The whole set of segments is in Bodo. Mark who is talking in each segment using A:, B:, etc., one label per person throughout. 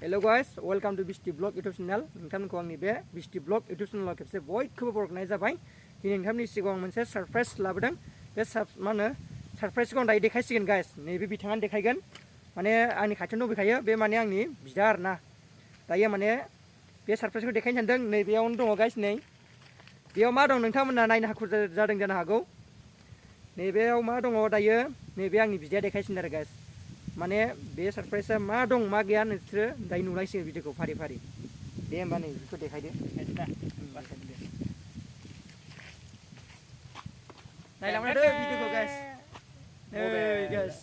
A: Hello guys, welcome to BISTI blog YouTube channel. नोंथांमोनखौ आंनि बे BISTI blog YouTube channel खेबसे बयखौबो बरायनाय जाबाय। दिनै नोंथांमोननि सिगाङाव मोनसे सरप्राइज लाबोदों। बे मा होनो सरप्राइजखौ आं दायो देखायसिगोन गाइस। नैबे बिथाङानो देखायगोन। माने आंनि खाथियावनो दंफैखायो। बे माने आंनि बिदा आरोना। दायो माने बे सरप्राइजखौ देखायनो सानदों। नैबेयावनो दङ गाइस नै। बेयाव मा दं नोंथांमोना नायनो हाखु जादों जानो हागौ। नैबेयाव मा दङ दायो नैबे आंनि बिदाया देखायसिगोन आरो गाइस। माने बे सरप्राइजआ मा दं मा गैया नोंसोरो दायो नुलांसिगोन भिडिअखौ फारि फारि। दे होमबा नै बेखौ देखायदो। नायलांदो भिडिअखौ गाइस। नै गाइस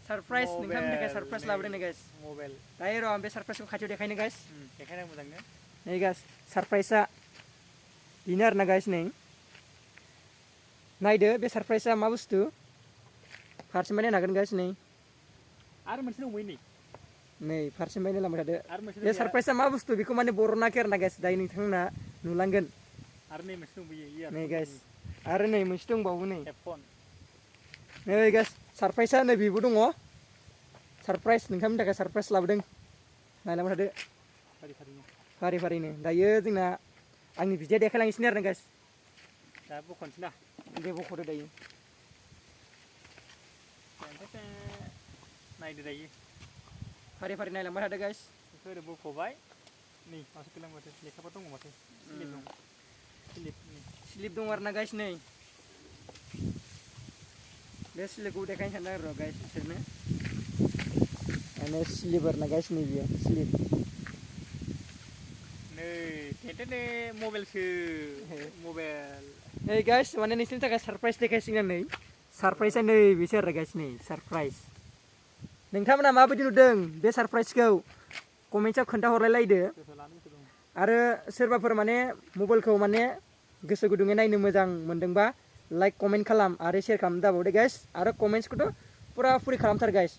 A: सरप्राइज नोंथांमोननि थाखाय सरप्राइज लाबोदों नै गाइस।
B: मबाइल
A: दायो र' आं बे सरप्राइजखौ खाथियाव देखायनो गाइस।
B: देखायनो मोजांनो।
A: नै गाइस सरप्राइजआ बेनो आरोना गाइस नै। नायदो बे सरप्राइजआ मा बुस्थु। फारसेनिफ्राय नायनो हागोन गाइस नै।
B: आरो मोनसे दंबावो नै।
A: नै फारसेनिफ्राय नायलांबाय थादो। बे सरप्राइजआ मा बुस्थु बेखौ माने बरनाखै आरोना गाइस। दायो नोंथांमोना नुलांगोन।
B: आरो नै मोनसे दंबावो
A: नै गाइस आरो नै मोनसे दंबावो नै।
B: हेडफन।
A: नै गाइस सरप्राइजआ नै बेबो दङ। सरप्राइज नोंथांमोननि थाखाय सरप्राइज लाबोदों। नायलांबाय थादो फारि फारिनो। दायो जोंना आंनि बिदाया देखायलांसिनो आरोना गाइस।
B: दा बख'नोसै ना।
A: दे बख'दो दायो।
B: नायदो दायो।
A: फारि फारि नायलांबाय थादो गाइस।
B: बेखौ ओरै बख'बाय। नै माथो गैला माथो लेखाफोर दङ माथो।
A: स्लिप दं आरोना गाइस नै। बे स्लिपखौ देखायनो सानदों आरो गाइस बिसोरनो। माने स्लिप आरोना गाइस नै बियो स्लिप।
B: नै टेन्टेने मबाइलसो मबाइल।
A: नै गाइस माने नोंसोरनि थाखाय सरप्राइज देखायसिगोन नै। सरप्राइजआ नै बेसो आरो गाइस नै सरप्राइज। नोंथांमोना माबायदि नुदों बे सरप्राइजखौ कमेन्टआव खोन्थाहरलायलायदो। आरो सोरबाफोर माने मबाइलखौ माने गोसो गुदुङै नायनो मोजां मोनदोंबा लाइक कमेन्ट खालाम आरो शेयार खालामनो दाबावदो गाइस। आरो कमेन्ट्सखौथ' फुरा फुरि खालामथार गाइस।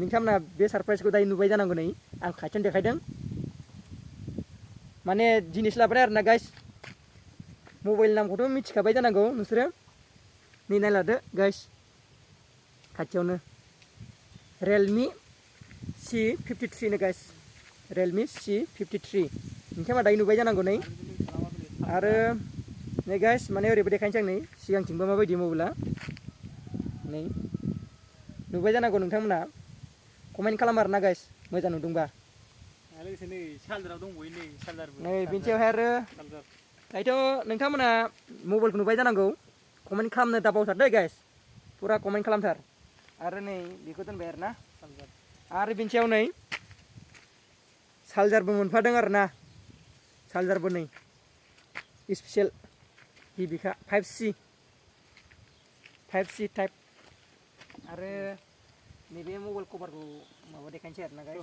A: नोंथांमोना बे सरप्राइजखौ दायो नुबाय जानांगौ नै आं खाथियावनो देखायदों। माने जिनिस लाबोनाय आरोना गाइस। मबाइल नामखौथ' मिथिखाबाय जानांगौ नोंसोरो। नै नायलादो गाइस खाथियावनो। रियेलमि C53 नो गाइस। रियेलमि C53 नोंथाङा दायो नुबाय जानांगौ नै। आरो नै गाइस माने ओरैबो देखायनोसै आं नै सिगांथिंबो माबायदि मबाइला नै नुबाय जानांगौ नोंथांमोना। कमेन्ट खालाम आरोना गाइस मोजां नुदोंबा।
B: लोगोसे नै चार्जाराव दंबावो नै चार्जारबो।
A: नै बिनि सायावहाय आरो दायोथ' नोंथांमोना मबाइलखौ नुबाय जानांगौ। कमेन्ट खालामनो दाबावथार दै गाइस। फुरा कमेन्ट खालामथार। आरो नै बेखौ दोनबाय आरोना। आरो बिनि सायाव नै चार्जारबो मोनफादों आरोना। चार्जारबो नै स्पेसियेल गिबिखा 5C टाइप। आरो नैबे मबाइल कभारखौ माबा देखायनोसै आरोना गाइस।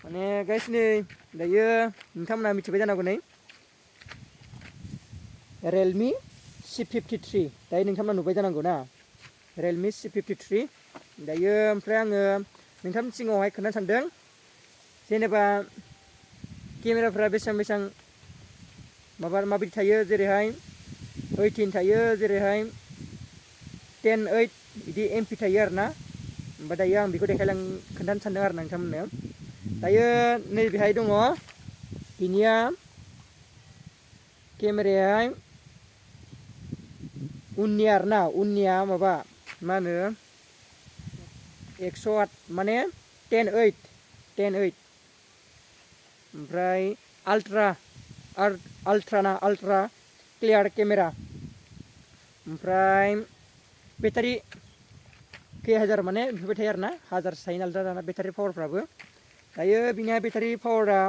A: माने गाइस नै दायो नोंथांमोना मिथिबाय जानांगौ नै रियेलमि C53 दायो नोंथांमोना नुबाय जानांगौ ना। रियेलमि C53 दायो ओमफ्राय आङो नोंथांनि सिगाङावहाय खोन्थानो सानदों जेनेबा केमेराफ्रा बेसेबां माबायदि थायो। जेरैहाय 18 थायो, जेरैहाय 10/8 बिदि MP थायो आरोना। ओमफ्राय दायो आं बेखौ खोन्थानो सानदों आरो नोंथांमोननो। दायो नैबेहाय दङ बिनिया केमेरायाहाय उननि आरोना। उननिया माबा मा होनो 108 माने 10/8 ओमफ्राय आल्ट्रा क्लियार केमेरा। ओमफ्राय बेटारि खै हाजार माने बेफोरबायदि थायो आरोना। हाजारसो थायो नालाय दाना बेटारि पावारफ्राबो। दायो बिनिया बेटारि पावारा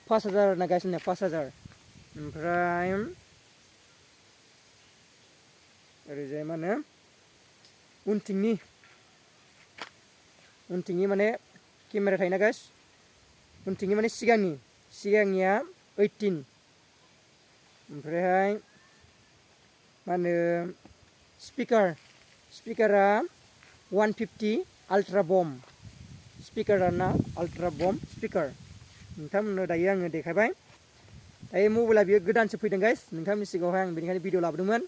A: 5000 आरोना गाइस। 5000। ओमफ्राय ओरैजाय मा होनो उनथिंनि माने केमेरा थायोना गाइस। उनथिंनि माने सिगांनिया 18। ओमफ्रायहाय मा होनो स्पिकारा 150 आल्ट्रा बम स्पिकार आरोना। आल्ट्रा बम स्पिकार नोंथांमोननो दायो आङो देखायबाय। दायो मबाइला बियो गोदानसो फैदों गाइस। नोंथांमोननि सिगाङावहाय आं बेनिखायनो भिडिअ लाबोदोंमोन।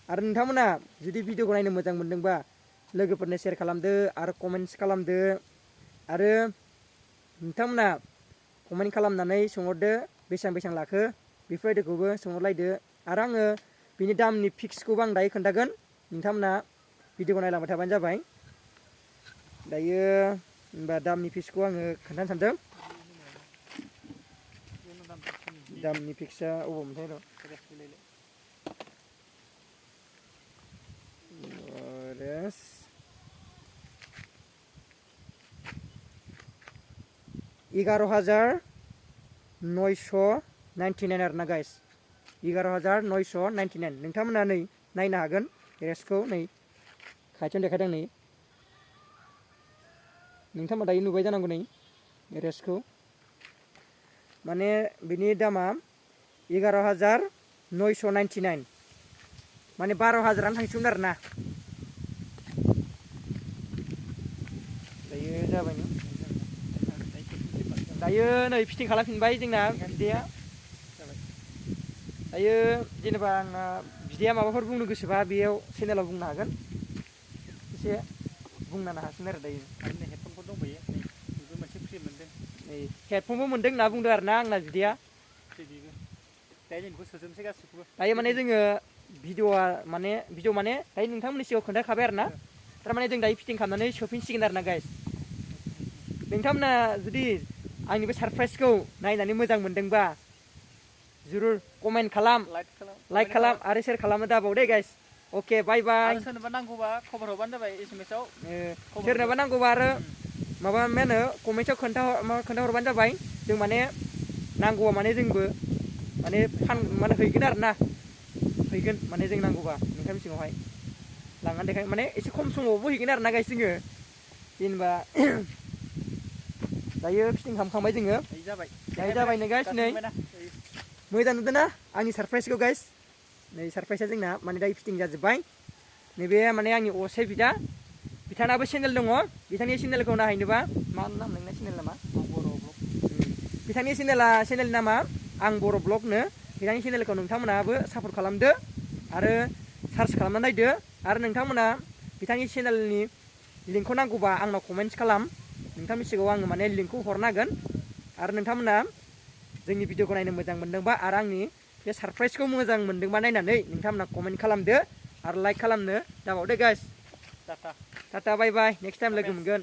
A: आरो नोंथांमोना जुदि भिडिअखौ नायनो मोजां मोनदोंबा लोगोफोरनो शेयार खालामदो आरो कमेन्ट्स खालामदो। आरो नोंथांमोना कमेन्ट खालामनानै सोंहरदो बेसेबां लाखो बेफोरबायदिखौबो सोंहरलायदो आरो आङो बिनि दामनि फिक्सखौबो आं दायो खोन्थागोन नोंथांमोना भिडिअखौ नायलांबाय थाबानो जाबाय दायो होनबा दामनि फिक्सखौ आङो खोन्थानो सानदों दामनि फिक्सआ अबाव मोनथाय र' रेस 11,999 आरोना गाइस 11,999 नोंथांमोना नै नायनो हागोन रेसखौ नै खाथियावनो देखायदों नै नोंथांमोना दायो नुबाय जानांगौ नै रेसखौ माने बिनि दामा 11,999 माने 12,000 थांसिगोन आरोना दायो जाबाय नो दायो नै फिटिं खालामफिनबाय जोंना बिदैया दायो जेनेबा आंना बिदैया माबाफोर बुंनो गोसोबा बेयाव चेनेलाव बुंनो हागोन एसे बुंनो हासिगोन आरो दायो
B: हेडफनफोर दंबायो बेबो मोनसे फ्रि मोनदों
A: नै हेडफनबो मोनदों होनना बुंदों आरोना आंना बिदैया
B: बेबो दायो जों बेखौ सोजोबनोसै गासिखौबो
A: दायो माने जोङो भिडिअ माने दायो नोंथांमोननि सिगाङाव खोन्थाखाबाय आरोना थारमाने जों दायो फिटिं खालामनानै सोफिनसिगोन आरोना गाइस नोंथांमोना जुदि आंनि बे सारप्राइजखौ नायनानै मोजां मोनदोंबा जुरुर कमेन्ट खालाम लाइक खालाम आरो शेयार खालामनो दाबाव दे गाइस अके बाय बाय
B: सोरनोबा नांगौबा खबर हरबानो जाबाय एसएमएसआव
A: सोरनोबा नांगौबा आरो माबा मा होनो कमेन्टआव खोन्थाहरबानो जाबाय जों माने नांगौबा माने जोंबो माने माने हैगोन आरोना हैगोन माने जों नांगौबा नोंथांनि सिगाङावहाय लांनानै देखाय माने एसे खम समावबो हैगोन आरोना गाइस जोङो जेनेबा दायो फिटिं खालामखांबाय जोङो दायो जाबाय नै गाइस नै मोजां नुदों ना आंनि सारप्राइजखौ गाइस नै सारप्राइजआ जोंना माने दायो फिटिं जाजोब्बाय नैबे माने आंनि असे बिथाङाबो चेनेल दङ बिथांनि चेनेलखौ नायहैनोबा मा नाम नोंना चेनेल नामा बिथांनि चेनेलनि नामा आं बर' ब्लगनो बिथांनि चेनेलखौ नोंथांमोनाबो सापर्ट खालामदो आरो सार्च खालामना नायदो आरो नोंथांमोना बिथांनि चेनेलनि लिंकखौ नांगौबा आंनाव कमेन्ट खालाम नोंथांनि सिगाङाव आङो माने लिंकखौ हरनो हागोन आरो नोंथांमोना जोंनि भिडिअखौ नायनो मोजां मोनदोंबा आरो आंनि बे सारप्राइजखौ मोजां मोनदोंबा नायनानै नोंथांमोना कमेन्ट खालामदो आरो लाइक खालामनो दाबावदो गाइस टाटा बाय बाय नेक्स्ट टाइम लोगो मोनगोन